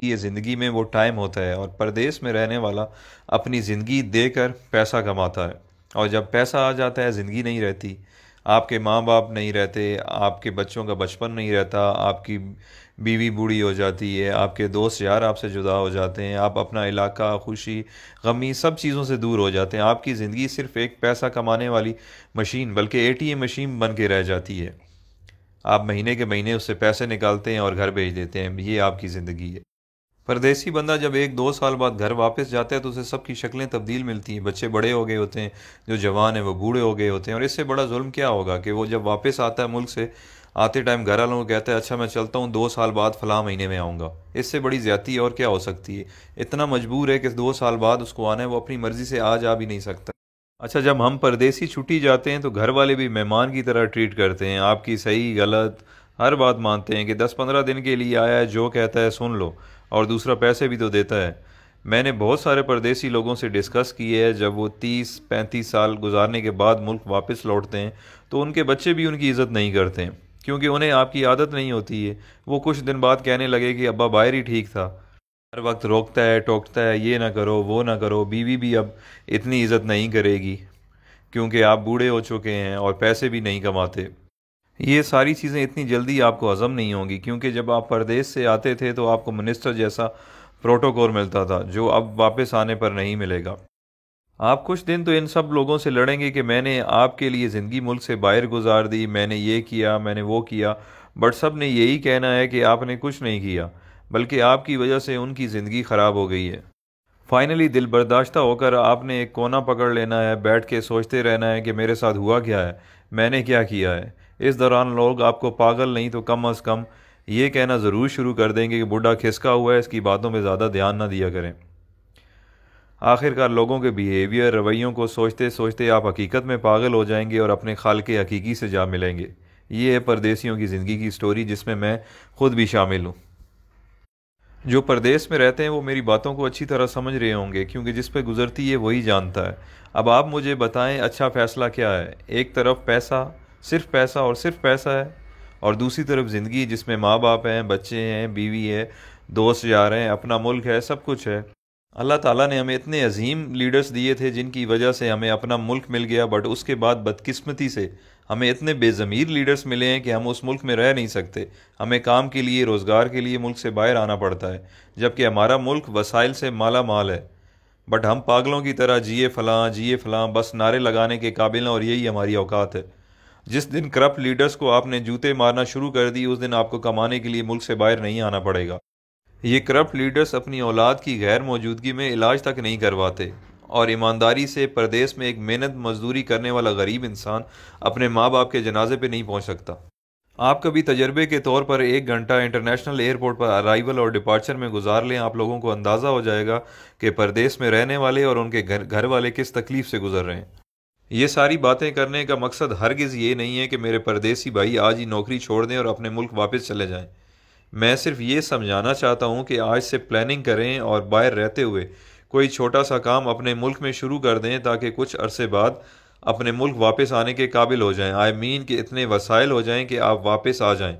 یہ زندگی میں وہ ٹائم ہوتا ہے، اور پردیس میں رہنے والا اپنی زندگی دے کر پیسہ کماتا ہے، اور جب پیسہ آ جاتا ہے زندگی نہیں رہتی۔ آپ کے ماں باپ نہیں رہتے، آپ کے بچوں کا بچپن نہیں رہتا، آپ کی بیوی بوڑھی ہو جاتی ہے، آپ کے دوست یار آپ سے جدا ہو جاتے ہیں، آپ اپنا علاقہ، خوشی غمی سب چیزوں سے دور ہو جاتے ہیں۔ آپ کی زندگی صرف ایک پیسہ کمانے والی مشین بلکہ اے ٹی ایم مشین بن کے رہ جاتی ہے۔ آپ مہینے کے مہینے اس سے پیسے نکالتے ہیں اور گھر بھیج دیتے ہیں، یہ آپ کی زندگی ہے۔ پردیسی بندہ جب 1 2 سال بعد گھر واپس جاتا ہے تو اسے سب کی شکلیں تبدیل ملتی ہیں، بچے بڑے ہو گئے ہوتے ہیں، جو جوان ہیں وہ بوڑھے ہو گئے ہوتے ہیں، اور اس سے بڑا ظلم کیا ہوگا کہ وہ جب واپس آتا ہے ملک سے، آتے ٹائم گھر والوں کو کہتا ہے اچھا میں چلتا ہوں، 2 سال بعد فلاں مہینے میں آؤں گا۔ اس سے بڑی زیادتی اور کیا ہو سکتی ہے؟ اتنا مجبور ہے کہ 2 سال بعد اس کو آنا ہے، وہ اپنی مرضی سے آ جا بھی نہیں سکتا۔ اچھا، جب ہم پردیسی چھٹی جاتے ہیں تو گھر والے بھی مہمان کی طرح ٹریٹ کرتے ہیں، آپ کی صحیح غلط ہر بات مانتے ہیں کہ 10 15 دن کے لیے آیا ہے، جو کہتا ہے سن لو، اور دوسرا پیسے بھی تو دیتا ہے۔ میں نے بہت سارے پردیسی لوگوں سے ڈسکس کی ہے، جب وہ 30 35 سال گزارنے کے بعد ملک واپس لوٹتے ہیں تو ان کے بچے بھی ان کی عزت نہیں کرتے ہیں، کیونکہ انہیں آپ کی عادت نہیں ہوتی ہے۔ وہ کچھ دن بعد کہنے لگے کہ ابا باہر ہی ٹھیک تھا، ہر وقت روکتا ہے ٹوکتا ہے، یہ نہ کرو وہ نہ کرو، بیوی بھی اب اتنی عزت نہیں کرے گی کیونکہ آپ بوڑھے ہو چکے ہیں اور پیسے بھی نہیں کماتے۔ یہ ساری چیزیں اتنی جلدی آپ کو ہضم نہیں ہوں گی، کیونکہ جب آپ پردیس سے آتے تھے تو آپ کو منسٹر جیسا پروٹوکول ملتا تھا، جو اب واپس آنے پر نہیں ملے گا۔ آپ کچھ دن تو ان سب لوگوں سے لڑیں گے کہ میں نے آپ کے لیے زندگی ملک سے باہر گزار دی، میں نے یہ کیا، میں نے وہ کیا، بٹ سب نے یہی کہنا ہے کہ آپ نے کچھ نہیں کیا، بلکہ آپ کی وجہ سے ان کی زندگی خراب ہو گئی ہے۔ فائنلی دل برداشتہ ہو کر آپ نے ایک کونا پکڑ لینا ہے، بیٹھ کے سوچتے رہنا ہے کہ میرے ساتھ ہوا کیا ہے، میں نے کیا کیا ہے۔ اس دوران لوگ آپ کو پاگل نہیں تو کم از کم یہ کہنا ضرور شروع کر دیں گے کہ بڈھا کھسکا ہوا ہے، اس کی باتوں پہ زیادہ دھیان نہ دیا کریں۔ آخرکار لوگوں کے بیہیویئر رویوں کو سوچتے سوچتے آپ حقیقت میں پاگل ہو جائیں گے اور اپنے خالق حقیقی سے جا ملیں گے۔ یہ ہے پردیسیوں کی زندگی کی سٹوری، جس میں میں خود بھی شامل ہوں۔ جو پردیس میں رہتے ہیں وہ میری باتوں کو اچھی طرح سمجھ رہے ہوں گے، کیونکہ جس پہ گزرتی ہے وہی جانتا ہے۔ اب آپ مجھے بتائیں اچھا فیصلہ کیا ہے؟ ایک طرف پیسہ، صرف پیسہ اور صرف پیسہ ہے، اور دوسری طرف زندگی جس میں ماں باپ ہیں، بچے ہیں، بیوی ہے، دوست یار ہیں، اپنا ملک ہے، سب کچھ ہے۔ اللہ تعالیٰ نے ہمیں اتنے عظیم لیڈرز دیے تھے جن کی وجہ سے ہمیں اپنا ملک مل گیا، بٹ اس کے بعد بدقسمتی سے ہمیں اتنے بے ضمیر لیڈرز ملے ہیں کہ ہم اس ملک میں رہ نہیں سکتے، ہمیں کام کے لیے، روزگار کے لیے ملک سے باہر آنا پڑتا ہے، جبکہ ہمارا ملک وسائل سے مالا مال ہے، بٹ ہم پاگلوں کی طرح جیے فلاں بس نعرے لگانے کے قابل ہیں، اور یہی ہماری اوقات ہے۔ جس دن کرپٹ لیڈرز کو آپ نے جوتے مارنا شروع کر دی، اس دن آپ کو کمانے کے لیے ملک سے باہر نہیں آنا پڑے گا۔ یہ کرپٹ لیڈرز اپنی اولاد کی غیر موجودگی میں علاج تک نہیں کرواتے، اور ایمانداری سے پردیس میں ایک محنت مزدوری کرنے والا غریب انسان اپنے ماں باپ کے جنازے پہ نہیں پہنچ سکتا۔ آپ کبھی تجربے کے طور پر 1 گھنٹہ انٹرنیشنل ایئرپورٹ پر ارائیول اور ڈپارچر میں گزار لیں، آپ لوگوں کو اندازہ ہو جائے گا کہ پردیس میں رہنے والے اور ان کے گھر والے کس تکلیف سے گزر رہے ہیں۔ یہ ساری باتیں کرنے کا مقصد ہرگز یہ نہیں ہے کہ میرے پردیسی بھائی آج ہی نوکری چھوڑ دیں اور اپنے ملک واپس چلے جائیں۔ میں صرف یہ سمجھانا چاہتا ہوں کہ آج سے پلاننگ کریں اور باہر رہتے ہوئے کوئی چھوٹا سا کام اپنے ملک میں شروع کر دیں، تاکہ کچھ عرصے بعد اپنے ملک واپس آنے کے قابل ہو جائیں۔ آئی مین کہ اتنے وسائل ہو جائیں کہ آپ واپس آ جائیں۔